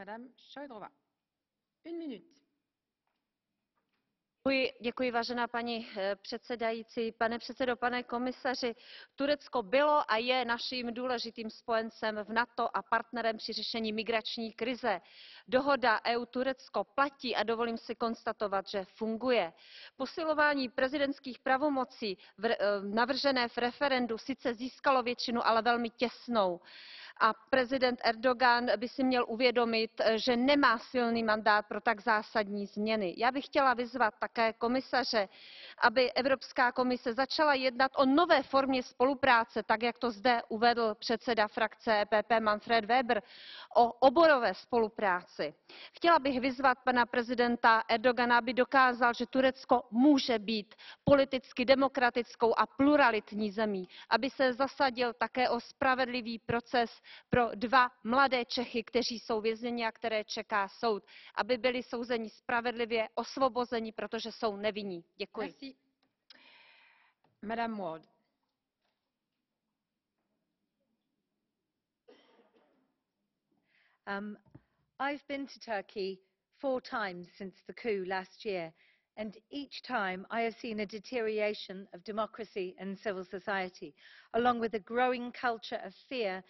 Madame Šojdrová. Une minute. Děkuji, vážená paní předsedající. Pane předsedo, pane komisaři, Turecko bylo a je naším důležitým spojencem v NATO a partnerem při řešení migrační krize. Dohoda EU-Turecko platí a dovolím si konstatovat, že funguje. Posilování prezidentských pravomocí navržené v referendu sice získalo většinu, ale velmi těsnou. A prezident Erdogan by si měl uvědomit, že nemá silný mandát pro tak zásadní změny. Já bych chtěla vyzvat také komisaře, aby Evropská komise začala jednat o nové formě spolupráce, tak jak to zde uvedl předseda frakce EPP Manfred Weber, o oborové spolupráci. Chtěla bych vyzvat pana prezidenta Erdogana, aby dokázal, že Turecko může být politicky demokratickou a pluralitní zemí, aby se zasadil také o spravedlivý proces pro dva mladé Čechy, kteří jsou vězněni a které čeká soud, aby byli souzeni spravedlivě, osvobozeni, protože jsou nevinní. Děkuji. Merci. Madame Ward. I've been to Turkey 4 times since the coup last year, and each time I have seen a deterioration of democracy and civil society, along with a growing culture of fear